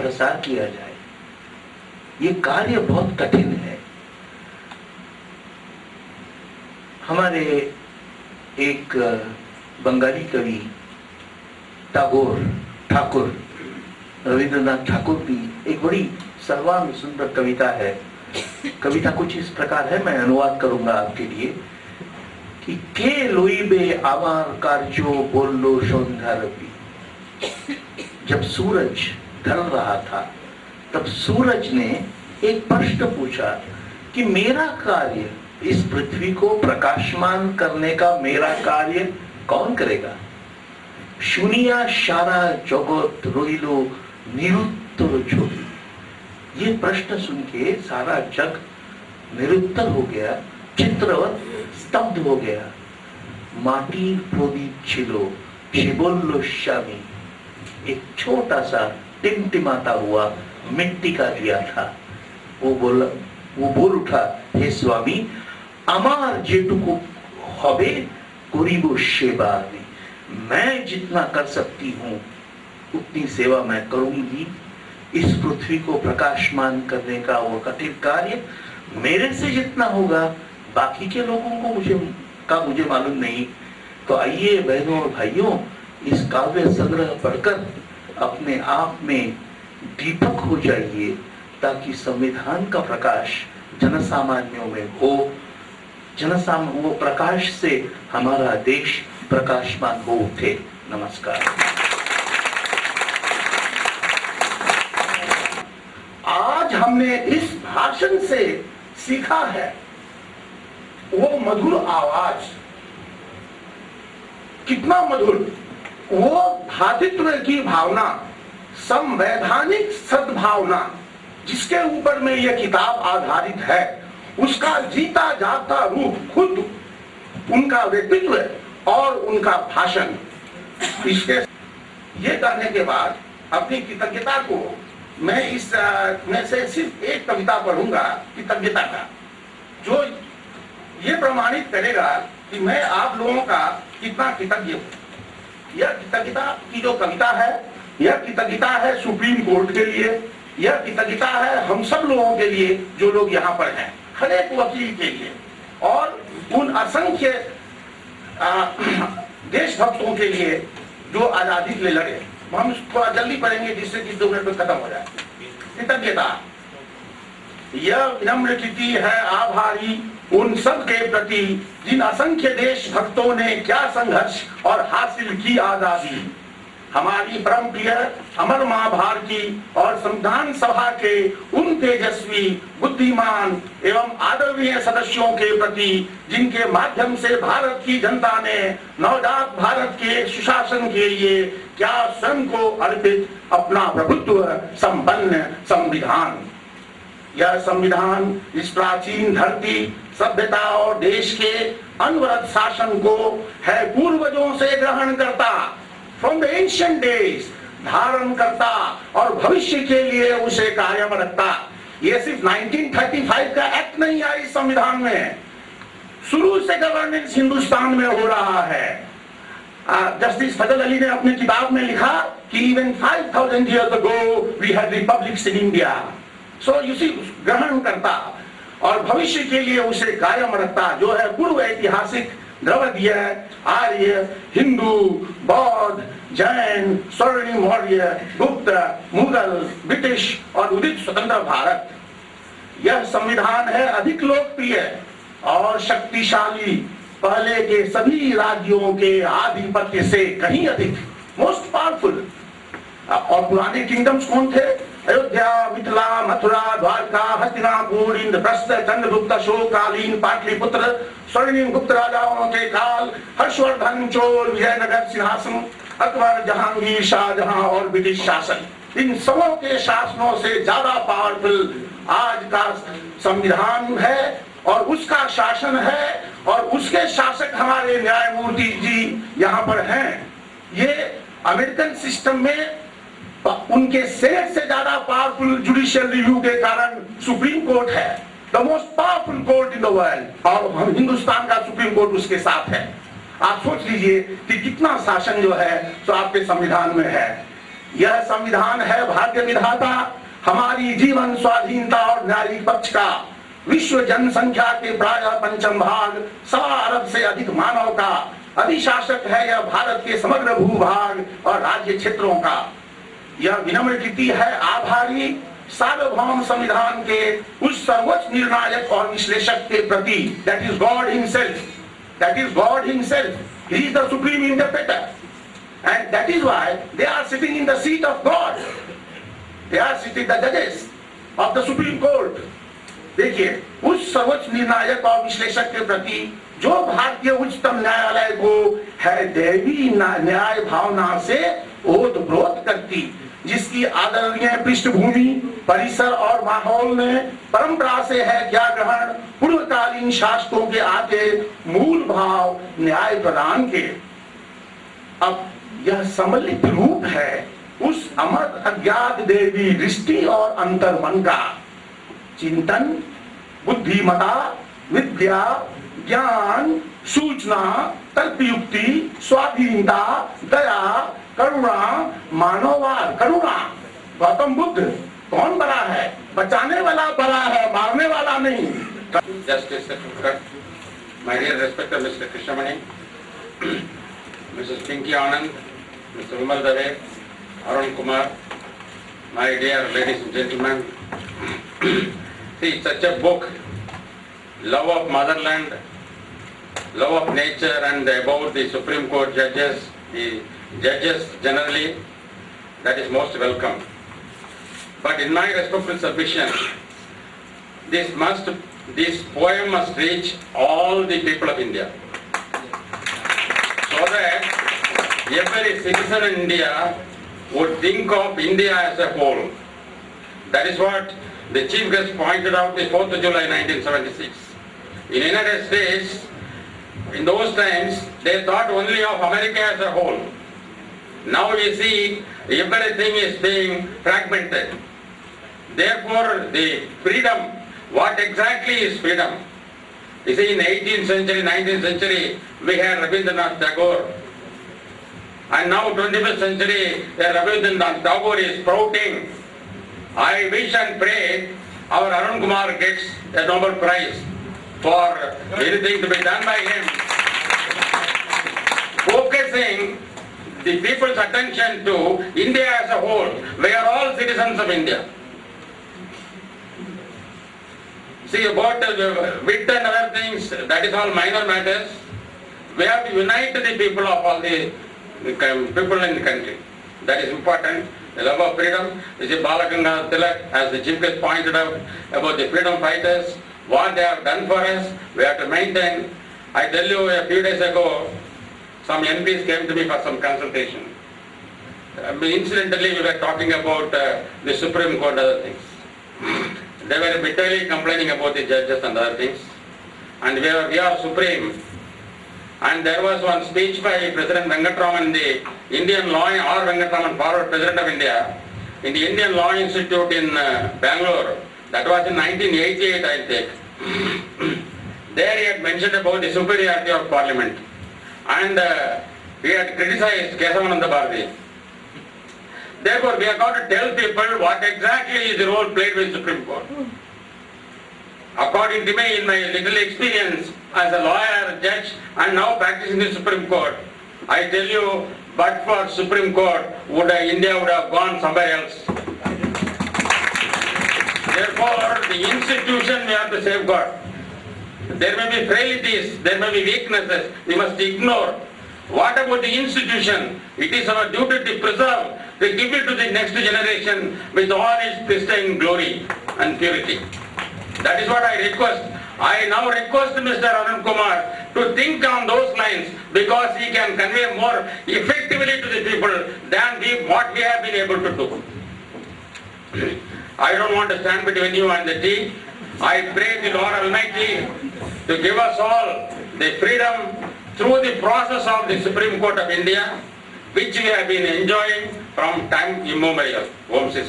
प्रसार किया जाए, ये कार्य बहुत कठिन है। हमारे एक बंगाली कवि ठाकुर रविंद्रनाथ ठाकुर की एक बड़ी सर्वांग सुंदर कविता है। कविता कुछ इस प्रकार है, मैं अनुवाद करूंगा आपके लिए कि के लोइबे आमार कार्यो बोलो सौंदर्य। जब सूरज ढल रहा था तब सूरज ने एक प्रश्न पूछा कि मेरा कार्य, इस पृथ्वी को प्रकाशमान करने का मेरा कार्य कौन करेगा? शुनिया सारा जगत रोइलो निरुत्तर छोड़ी। ये प्रश्न सुन के सारा जग निरुत्तर हो गया, चित्रवत स्तब्ध हो गया। माटी प्रदीप छिलो से बोलो स्वामी। एक छोटा सा टिमटिमाता हुआ मिट्टी का दिया था, वो बोल उठा, हे स्वामी, अमार जेटुकु हबे करिबो सेवा। मैं जितना कर सकती हूँ उतनी सेवा मैं करूंगी। इस पृथ्वी को प्रकाशमान करने का वो कठिन कार्य मेरे से जितना होगा, बाकी के लोगों को मुझे मालूम नहीं। तो आइए बहनों और भाइयों, इस काव्य संग्रह पढ़कर अपने आप में दीपक हो जाइए, ताकि संविधान का प्रकाश जनसामान्यों में हो। वो प्रकाश से हमारा देश प्रकाशमान हो उठे। नमस्कार। आज हमने इस भाषण से सीखा है वो मधुर आवाज कितना मधुर, वो भातित्व की भावना, संवैधानिक सद्भावना जिसके ऊपर में यह किताब आधारित है, उसका जीता जागता रूप खुद उनका व्यक्तित्व और उनका भाषण। इसके ये करने के बाद अपनी कृतज्ञता को मैं से सिर्फ एक कविता पढ़ूंगा कृतज्ञता का, जो ये प्रमाणित करेगा कि मैं आप लोगों का कितना कृतज्ञ हूं। यह कृतज्ञता की जो कविता है, यह कृतज्ञता है सुप्रीम कोर्ट के लिए, यह कृतज्ञता है हम सब लोगों के लिए जो लोग यहाँ पर हैं, हर एक वकील के लिए और उन असंख्य देशभक्तों के लिए जो आजादी के लिए लड़े। हम थोड़ा जल्दी पढ़ेंगे जिससे कि 2 मिनट में खत्म हो जाए। कृतज्ञता, यह विनम्र कृति है आभारी उन सब के प्रति जिन असंख्य देशभक्तों ने क्या संघर्ष और हासिल की आजादी। हमारी परम प्रिय अमर मां भारती और संविधान सभा के उन तेजस्वी, बुद्धिमान एवं आदरणीय सदस्यों के प्रति जिनके माध्यम से भारत की जनता ने नवजात भारत के सुशासन के लिए क्या स्वयं को अर्पित अपना प्रभुत्व संपन्न संविधान। यह संविधान इस प्राचीन धरती, सभ्यता और देश के अनवरत शासन को है पूर्वजों से ग्रहण करता, फ्रॉम द एंशिएंट डेज धारण करता और भविष्य के लिए उसे कायम रखता। ये सिर्फ 1935 का एक्ट नहीं है, इस संविधान में शुरू से गवर्नेंस हिंदुस्तान में हो रहा है। जस्टिस फजल अली ने अपनी किताब में लिखा कि even 5000 years ago we had republics in India. So you see, ग्रहण करता और भविष्य के लिए उसे कायम रखता, जो है पूर्व ऐतिहासिक द्रविड़, आर्य, हिंदू, बौद्ध, जैन, स्वर्णिम मौर्य, गुप्त, मुगल, ब्रिटिश और उदित स्वतंत्र भारत। यह संविधान है अधिक लोकप्रिय और शक्तिशाली पहले के सभी राज्यों के आधिपत्य से कहीं अधिक, मोस्ट पावरफुल। और पुराने किंगडम्स कौन थे? अयोध्या, मिथिला, मथुरा, द्वारका, हस्तिनापुर, इंद्रप्रस्थ, चंद्रगुप्त, अशोककालीन, पाटलिपुत्र, स्वर्णिम गुप्त राजाओं के काल, हर्षवर्धन, चोल, विजयनगर सिंहासन, अकबर, जहांगीर, शाहजहां और ब्रिटिश शासन। इन सबों के शासनों से ज्यादा पावरफुल आज का संविधान है और उसका शासन है और उसके शासक हमारे न्यायमूर्ति जी यहाँ पर हैं। ये अमेरिकन सिस्टम में उनके सेनेट से ज्यादा पावरफुल जुडिशियल रिव्यू के कारण सुप्रीम कोर्ट है, the most powerful court in the world, और हिंदुस्तान का सुप्रीम कोर्ट उसके साथ है। आप सोच लीजिए कि कितना शासन जो है तो आपके संविधान में है। यह संविधान है भाग्य विधाता, हमारी जीवन स्वाधीनता और न्यायिक पक्ष का, विश्व जनसंख्या के प्रायः 5 भाग, 1.25 अरब से अधिक मानव का अधिशासक है यह भारत के समग्र भूभाग और राज्य क्षेत्रों का। यह विनम्र कृति है आभारी सार्वभौम संविधान के उस सर्वोच्च निर्णायक और विश्लेषक के प्रति, that is God himself, that is God himself, he is the supreme interpreter and that is why they are sitting in the seat of God, they are sitting the judges of the Supreme Court। देखिए उस सर्वोच्च निर्णायक और विश्लेषक के प्रति जो भारतीय उच्चतम न्यायालय को है दैवी न्याय भावना से ओतप्रोत करती, जिसकी आदरणीय पृष्ठभूमि, परिसर और माहौल में परंपरा से है क्या ग्रहण, पूर्वकालीन शासकों के आते मूल भाव न्याय प्रदान के। अब यह सम्मिलित रूप है उस अमर अज्ञात देवी दृष्टि और अंतर्मन का। चिंतन, बुद्धिमता, विद्या, ज्ञान, सूचना, तर्कयुक्ति, स्वाधीनता, दया, करुणा, मानववाद। करुणा, गौतम बुद्ध कौन बड़ा है? बचाने वाला बड़ा है, मारने वाला नहीं। Justice Secretary, my dear respected Mr. Krishnamani, Mrs. Pinky Anand, Mr. Vimal Dave, Arun Kumar, my dear ladies and gentlemen. See, such a book, love of motherland, love of nature, and about the Supreme Court judges, the judges generally, that is most welcome. But in my respectful submission, this poem must reach all the people of India, so that every citizen in India would think of India as a whole. That is what the Chief Guest pointed out on 4th of July 1976. In the United States, in those times, they thought only of America as a whole. Now we see everything is being fragmented. Therefore, the freedom, what exactly is freedom? You see, in 18th century, 19th century, we had Rabindranath Tagore. And now 21st century, Rabindranath Tagore is sprouting. I wish and pray our Arun Kumar gets a Nobel Prize for anything to be done by him, focusing the people's attention to India as a whole. We are all citizens of India. See, about wit and other things, that is all minor matters. We have to unite the people of all the people in the country. That is important. The love of freedom. You see, Balaganga Tilak, as the Chief Guest pointed out, about the freedom fighters, what they have done for us, we have to maintain. I tell you, a few days ago, some MPs came to me for some consultation. Incidentally, we were talking about the Supreme Court and other things. They were bitterly complaining about the judges and other things. And we are supreme. And there was one speech by President Venkatraman, the Indian Law, or Venkatraman, former President of India, in the Indian Law Institute in Bangalore. That was in 1988, I think. There he had mentioned about the superiority of Parliament. And he had criticized Kesavananda Bharati. Therefore, we have got to tell people what exactly is the role played by the Supreme Court. According to me, in my little experience as a lawyer, judge, and now practicing the Supreme Court, I tell you, but for Supreme Court, India would have gone somewhere else. Therefore, the institution we have to safeguard. There may be frailties, there may be weaknesses, we must ignore. What about the institution? It is our duty to preserve, to give it to the next generation with all its pristine glory and purity. That is what I request. I now request Mr. Arun Kumar to think on those lines, because he can convey more effectively to the people than what we have been able to do. I don't want to stand between you and the tea. I pray the Lord Almighty to give us all the freedom through the process of the Supreme Court of India, which we have been enjoying from time immemorial. Om Sri